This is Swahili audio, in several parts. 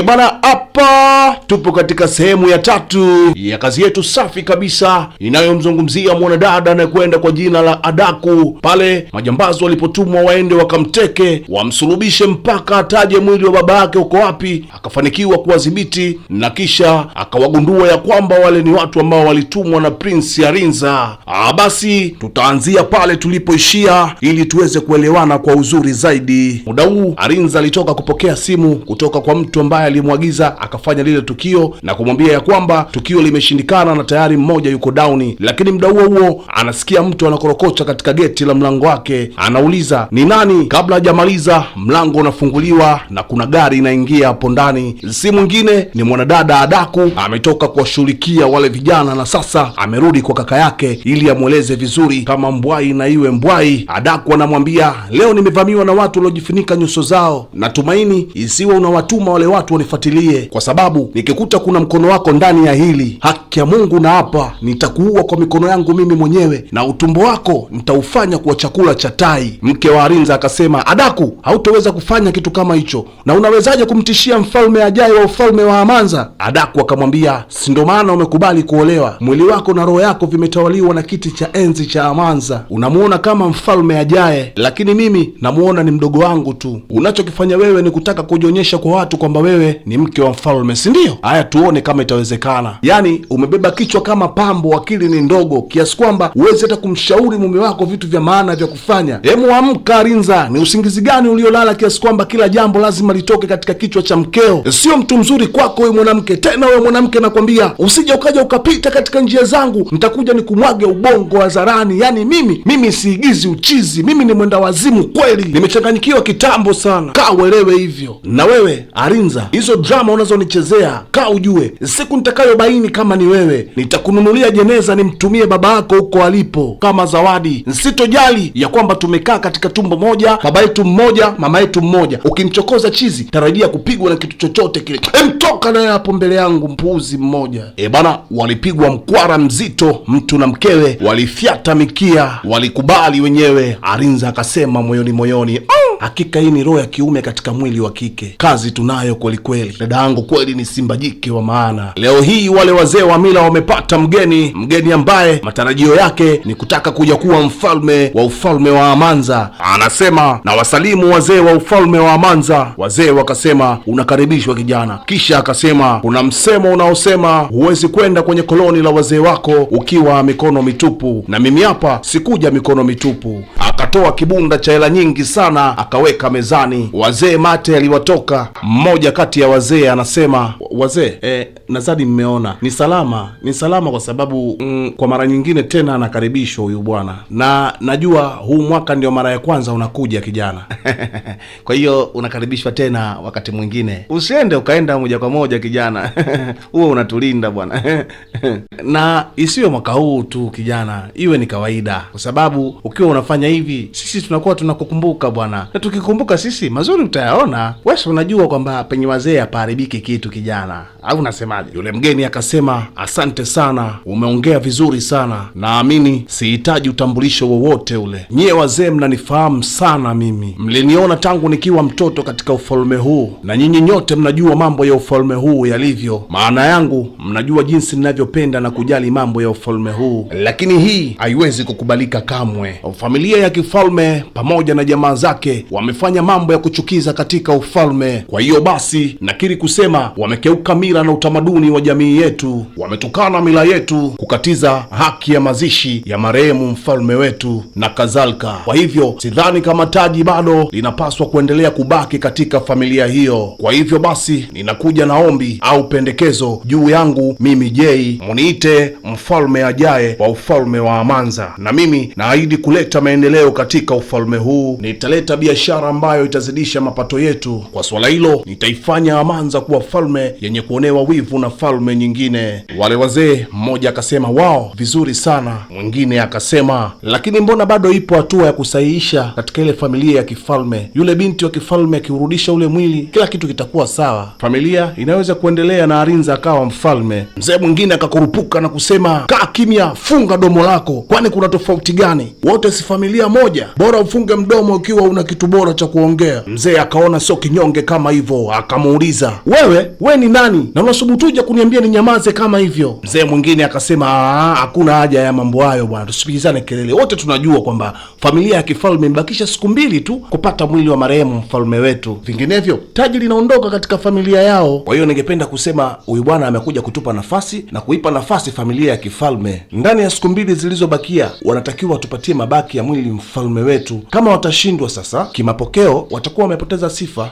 Bana, hapa tupo katika sehemu ya 3 ya kazi yetu safi kabisa inayomzungumzia mwanadada anayekwenda kwa jina la Adaku, pale majambazi walipotumwa waende wakamteke, wamsulubishe mpaka ataje mwili wa baba yake uko wapi. Akafanikiwa kuwadhibiti na kisha akawagundua ya kwamba wale ni watu ambao walitumwa na Prince Arinza. Basi tutaanzia pale tulipoishia ili tuweze kuelewana kwa uzuri zaidi. Muda huu Arinza alitoka kupokea simu kutoka kwa mtu ambaye alimwagiza akafanya lile tukio na kumwambia ya kwamba tukio limeshindikana na tayari mmoja yuko down. Lakini muda huo anasikia mtu anakorokocha katika geti la mlango wake, anauliza ni nani. Kabla hajamaliza mlango unafunguliwa na kuna gari inaingia hapo ndani. Si mwingine ni mwanadada Adaku, ametoka kuwashughulikia wale vijana na sasa amerudi kwa kaka yake ili amweleze vizuri kama mbwai na iwe mbwai. Adaku anamwambia, leo nimevamiwa na watu waliojifunika nyuso zao, natumaini isiwe unawatuma wale watu wanifuatilie, kwa sababu nikikuta kuna mkono wako ndani ya hili, haki ya Mungu na hapa nitakuua kwa mikono yangu mimi mwenyewe na utumbo wako nitaufanya kuwa chakula cha tai. Mke wa Arinza akasema, Adaku, hautoweza kufanya kitu kama hicho, na unawezaje kumtishia mfalme ajaye wa ufalme wa Amanza? Adaku akamwambia, si ndio maana umekubali kuolewa? Mwili wako na roho yako vimetawaliwa na kiti cha enzi cha Amanza. Unamuona kama mfalme ajaye, lakini mimi namuona ni mdogo wangu tu. Unachokifanya wewe ni kutaka kujionyesha kwa watu kwamba wewe ni mke wa mfalme, si ndio? Haya, tuone kama itawezekana. Yaani umebeba kichwa kama pambo, akili ni ndogo kiasi kwamba huwezi hata kumshauri mume wako vitu vya maana vya kufanya. Hemu amka Arinza, ni usingizi gani uliolala kiasi kwamba kila jambo lazima litoke katika kichwa cha mkeo? Sio mtu mzuri kwako wewe mwanamke. Tena wewe mwanamke nakwambia, usije ukaja ukapita katika njia zangu, nitakuja nikumwage ubongo hadharani. Yaani mimi siigizi uchizi, mimi ni mwenda wazimu kweli, nimechanganyikiwa kitambo sana. Kaa uelewe hivyo. Na wewe Arinza, hizo drama unazonichezea, kaa ujue siku nitakayobaini kama ni wewe, nitakununulia jeneza nimtumie baba yako huko alipo kama zawadi. Nsitojali ya kwamba tumekaa katika tumbo moja, baba yetu mmoja, mama yetu mmoja. Ukimchokoza chizi, tarajia kupigwa na kitu chochote kile. Mtoka naye hapo mbele yangu, mpuuzi mmoja. Bana, walipigwa mkwara mzito, mtu na mkewe walifyata mikia, walikubali wenyewe. Arinza akasema moyoni, hakika hii ni roho ya kiume katika mwili wa kike. Kazi tunayo kweli kweli. Dada yangu kweli ni simba jike wa maana. Leo hii wale wazee wa mila wamepata mgeni ambaye matarajio yake ni kutaka kuja kuwa mfalme wa ufalme wa Amanza. Anasema, na wasalimu wazee wa ufalme wa Amanza. Wazee wakasema, unakaribishwa kijana. Kisha akasema, kuna msemo unaosema huwezi kwenda kwenye koloni la wazee wako ukiwa mikono mitupu, na mimi hapa sikuja mikono mitupu. Akatoa kibunda cha hela nyingi sana akaweka mezani. Wazee mate aliwatoka. Mmoja kati ya wazee anasema, wazee, nadhani mmeona ni salama kwa sababu kwa mara nyingine tena anakaribishwa huyu bwana, na najua huu mwaka ndio mara ya kwanza unakuja kijana. Kwa hiyo unakaribishwa tena wakati mwingine, usiende ukaenda moja kwa moja kijana. Huo unatulinda bwana. Na isiwe mwaka huu tu kijana, iwe ni kawaida, kwa sababu ukiwa unafanya hivi sisi tunakuwa tunakukumbuka bwana, na tukikumbuka sisi mazuri utayaona. Wewe unajua kwamba penye wazee hapaharibiki kitu kijana, au unasemaje? Yule mgeni akasema, asante sana, umeongea vizuri sana, naamini sihitaji utambulisho wowote ule. Nyie wazee mnanifahamu sana mimi, mliniona tangu nikiwa mtoto katika ufalme huu, na nyinyi nyote mnajua mambo ya ufalme huu yalivyo. Maana yangu mnajua jinsi ninavyopenda na kujali mambo ya ufalme huu, lakini hii haiwezi kukubalika kamwe. Familia ya kifalme pamoja na jamaa zake wamefanya mambo ya kuchukiza katika ufalme. Kwa hiyo basi nakiri kusema wamekeuka mila na utamaduni wa jamii yetu, wametukana mila yetu, kukatiza haki ya mazishi ya marehemu mfalme wetu na kadhalika. Kwa hivyo sidhani kama taji bado linapaswa kuendelea kubaki katika familia hiyo. Kwa hivyo basi ninakuja na ombi au pendekezo juu yangu mimi Jay, muniite mfalme ajaye wa ufalme wa Amanza, na mimi naahidi kuleta maendeleo katika ufalme huu. Nitaleta biashara ambayo itazidisha mapato yetu. Kwa swala hilo nitaifanya Amanza kuwa falme yenye kuonekana kuonewa wivu na falme nyingine. Wale wazee, mmoja akasema wao, vizuri sana. Mwingine akasema lakini mbona bado ipo hatua ya kusahihisha katika ile familia ya kifalme. Yule binti wa kifalme akiurudisha ule mwili, kila kitu kitakuwa sawa, familia inaweza kuendelea na Arinza akawa mfalme. Mzee mwingine akakurupuka na kusema kaa kimya, funga domo lako, kwani kuna tofauti gani? Wote si familia moja, bora ufunge mdomo ukiwa una kitu bora cha kuongea. Mzee akaona sio kinyonge kama hivyo, akamuuliza we ni nani na unasubutuje kuniambia ni nyamaze kama hivyo? Mzee mwingine akasema hakuna haja ya mambo hayo bwana, tusipigizane kelele, wote tunajua kwamba familia ya kifalme imebakisha siku 2 tu kupata mwili wa marehemu mfalme wetu, vinginevyo taji linaondoka katika familia yao. Kwa hiyo ningependa kusema huyu bwana amekuja kutupa nafasi na kuipa nafasi familia ya kifalme. Ndani ya siku 2 zilizobakia wanatakiwa tupatie mabaki ya mwili mfalme wetu. Kama watashindwa sasa, kimapokeo watakuwa wamepoteza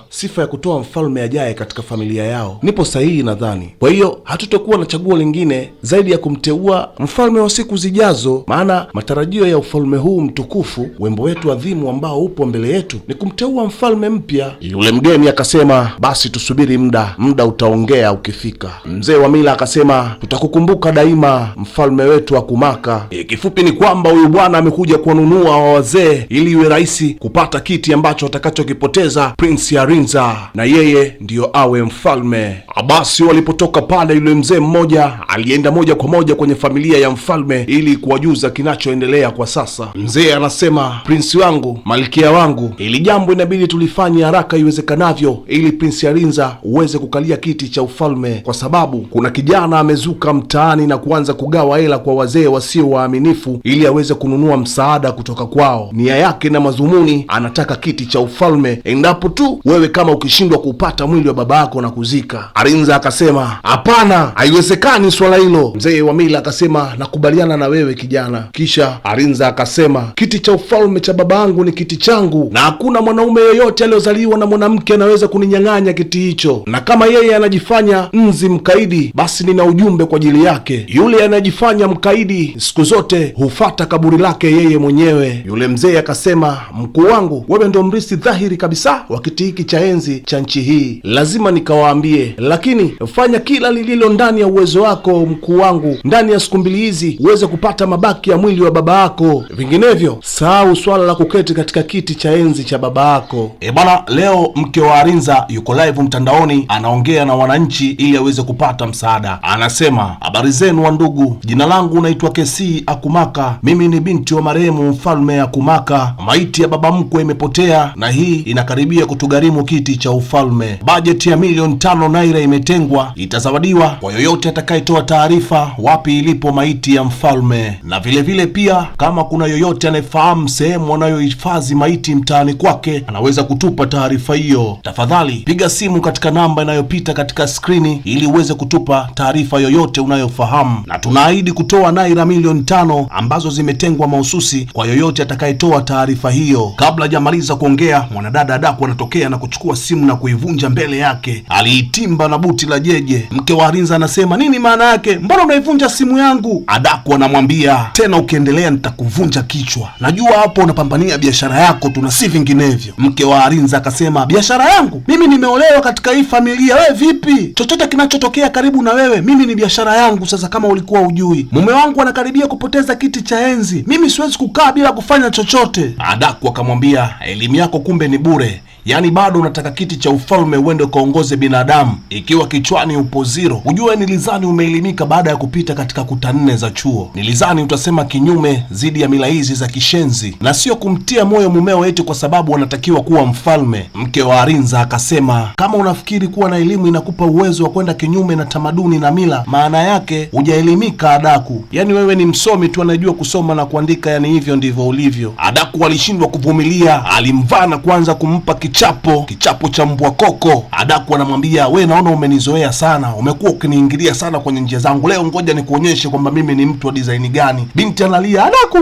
sifa ya kutoa mfalme ajaye katika familia yao. Nipo sahihi nadhani? Kwa hiyo hatutakuwa na chaguo lingine zaidi ya kumteua mfalme wa siku zijazo, maana matarajio ya ufalme huu mtukufu, wimbo wetu adhimu ambao upo mbele yetu, ni kumteua mfalme mpya. Yule mgeni akasema basi tusubiri muda utaongea ukifika. Mzee wa mila akasema tutakukumbuka daima mfalme wetu wa Kumaka. Kifupi ni kwamba huyu bwana amekuja kuwanunua wa wazee ili iwe rahisi kupata kiti ambacho atakachokipoteza Prince Arinza na yeye ndiyo awe mfalme. Basi walipotoka pale, yule mzee mmoja alienda moja kwa moja kwenye familia ya mfalme ili kuwajuza kinachoendelea kwa sasa. Mzee anasema prinsi wangu, malkia wangu, ili jambo inabidi tulifanye haraka iwezekanavyo ili Prince Arinza uweze kukalia kiti cha ufalme, kwa sababu kuna kijana amezuka mtaani na kuanza kugawa hela kwa wazee wasio waaminifu ili aweze kununua msaada kutoka kwao. Nia yake na madhumuni, anataka kiti cha ufalme endapo tu wewe kama ukishindwa kupata mwili wa baba yako na kuzika. Arinza akasema hapana, haiwezekani swala hilo. Mzee wa mila akasema nakubaliana na wewe kijana. Kisha Arinza akasema kiti cha ufalme cha baba yangu ni kiti changu, na hakuna mwanaume yoyote aliyozaliwa na mwanamke anaweza kuninyang'anya kiti hicho, na kama yeye anajifanya nzi mkaidi, basi nina ujumbe kwa ajili yake. Yule anajifanya mkaidi siku zote hufata kaburi lake yeye mwenyewe. Yule mzee akasema mkuu wangu, wewe ndio mrithi dhahiri kabisa wa kiti hiki cha enzi cha nchi hii, lazima nikawaambie, lakini fanya kila lililo ndani ya uwezo wako mkuu wangu, ndani ya siku 2 hizi uweze kupata mabaki ya mwili wa baba yako, vinginevyo sahau swala la kuketi katika kiti cha enzi cha baba yako. Bwana, leo mke wa Arinza yuko live mtandaoni anaongea na wananchi ili aweze kupata msaada. Anasema habari zenu wa ndugu, jina langu naitwa Kesi Akumaka, mimi ni binti wa marehemu mfalme Akumaka. Maiti ya baba mkwe imepotea na hii inakaribia kutugharimu kiti cha ufalme. Bajeti ya milioni 5 naira imetengwa, itazawadiwa kwa yoyote atakayetoa taarifa wapi ilipo maiti ya mfalme, na vile pia kama kuna yoyote anayefahamu sehemu wanayohifadhi maiti mtaani kwake anaweza kutupa taarifa hiyo. Tafadhali piga simu katika namba inayopita katika skrini ili uweze kutupa taarifa yoyote unayofahamu, na tunaahidi kutoa naira milioni 5 ambazo zimetengwa mahususi kwa yoyote atakayetoa taarifa hiyo. Kabla hajamaliza kuongea, mwanadada Adaku anatokea na kuchukua simu na kuivunja mbele yake. Aliitimba na buti la jeje. Mke wa Arinza anasema nini maana yake? Mbona unaivunja simu yangu? Adaku anamwambia tena ukiendelea nitakuvunja kichwa, najua hapo unapambania biashara yako tu na si vinginevyo. Mke wa Arinza akasema biashara yangu? Mimi nimeolewa katika hii familia, wewe vipi? Chochote kinachotokea karibu na wewe mimi ni biashara yangu. Sasa kama ulikuwa ujui, mume wangu anakaribia kupoteza kiti cha enzi, mimi siwezi kukaa bila kufanya chochote. Adaku akamwambia elimu yako kumbe ni bure, yaani bado unataka kiti cha ufalme uende ukaongoze binadamu ikiwa kichwani upo zero. Ujue nilizani umeelimika baada ya kupita katika kuta 4 za chuo. Nilizani utasema kinyume zidi ya mila hizi za kishenzi na sio kumtia moyo mumeo eti kwa sababu wanatakiwa kuwa mfalme. Mke wa Arinza akasema kama unafikiri kuwa na elimu inakupa uwezo wa kwenda kinyume na tamaduni na mila, maana yake hujaelimika Adaku. Yaani wewe ni msomi tu anajua kusoma na kuandika, yani hivyo ndivyo ulivyo. Adaku alishindwa kuvumilia, alimvaa na kuanza kumpa kichapo cha mbwa koko. Adaku anamwambia we, naona umenizoea sana, umekuwa ukiniingilia sana kwenye njia zangu, leo ngoja nikuonyeshe kwamba mimi ni mtu wa design gani. Binti analia, Adaku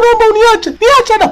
naomba uniache.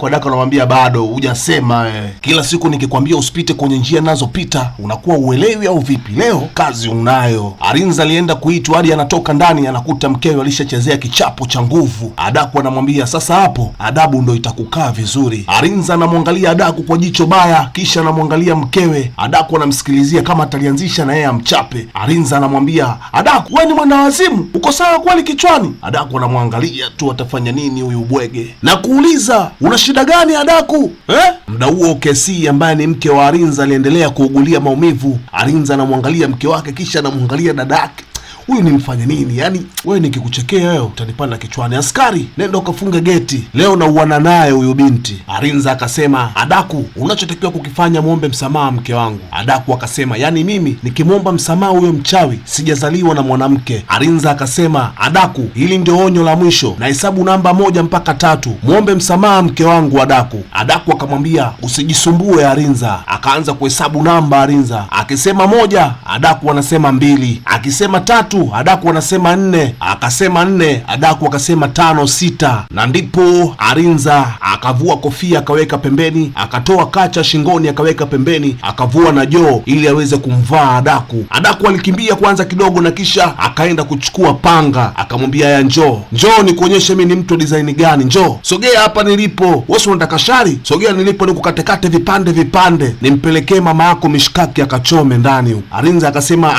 Adaku anamwambia bado hujasema. Kila siku nikikwambia usipite kwenye njia ninazopita unakuwa uelewi au vipi? Leo kazi unayo. Arinza alienda kuitwa hadi anatoka ndani anakuta mkewe alishachezea kichapo cha nguvu. Adaku anamwambia sasa hapo adabu ndo itakukaa vizuri. Arinza anamwangalia Adaku kwa jicho baya, kisha kisha anamwangalia mkewe. Adaku anamsikilizia kama atalianzisha na yeye amchape. Arinza anamwambia, Adaku, wewe ni mwendawazimu, uko sawa kweli kichwani? Adaku anamwangalia tu, atafanya nini huyu bwege, na kuuliza, una shida gani Adaku Muda huo Kesi ambaye ni mke wa Arinza aliendelea kuugulia maumivu. Arinza anamwangalia mke wake, kisha anamwangalia dadake. Huyu ni mfanya nini? Yaani wewe nikikuchekea wewe utanipanda kichwani. Askari, nenda ukafunge geti, leo nauana naye huyu binti. Arinza akasema, Adaku, unachotakiwa kukifanya muombe msamaha mke wangu. Adaku akasema, yaani mimi nikimwomba msamaha huyo mchawi sijazaliwa na mwanamke. Arinza akasema, Adaku, hili ndio onyo la mwisho, na hesabu namba 1 mpaka 3, muombe msamaha mke wangu Adaku. Adaku akamwambia, usijisumbue Arinza. Akaanza kuhesabu namba Arinza, akisema 1, Adaku anasema 2, akisema 3, Adaku anasema 4, akasema 4, Adaku akasema 5, 6. Na ndipo Arinza akavua kofia akaweka pembeni, akatoa kacha shingoni akaweka pembeni, akavua na joo ili aweze kumvaa Adaku. Adaku alikimbia kwanza kidogo na kisha akaenda kuchukua panga, akamwambia, ya njoo nikuonyeshe mimi ni mtu design gani, njoo sogea hapa nilipo. Wewe unataka shari? Sogea nilipo nikukatekate vipande nimpelekee mama yako mishkaki akachome ndani huko. Arinza akasema,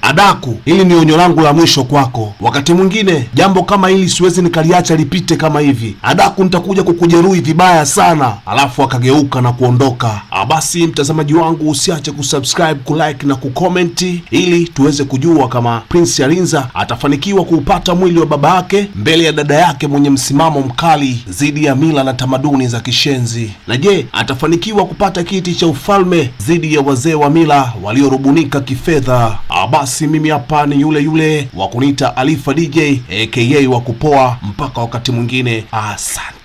Adaku, hili ni onyo langu la mwisho kwako. Wakati mwingine jambo kama hili siwezi nikaliacha lipite kama hivi. Adaku, nitakuja kukujeruhi vibaya sana. Alafu akageuka na kuondoka. Basi mtazamaji wangu, usiache kusubscribe, kulike na kukomenti ili tuweze kujua kama Prince Arinza atafanikiwa kuupata mwili wa baba yake mbele ya dada yake mwenye msimamo mkali dhidi ya mila na tamaduni za kishenzi. Na je, atafanikiwa kupata kiti cha ufalme dhidi ya wazee wa mila waliorubunika kifedha? Basi mimi hapa ni yule wa kuniita Alifa DJ aka wa kupoa. Mpaka wakati mwingine, asante.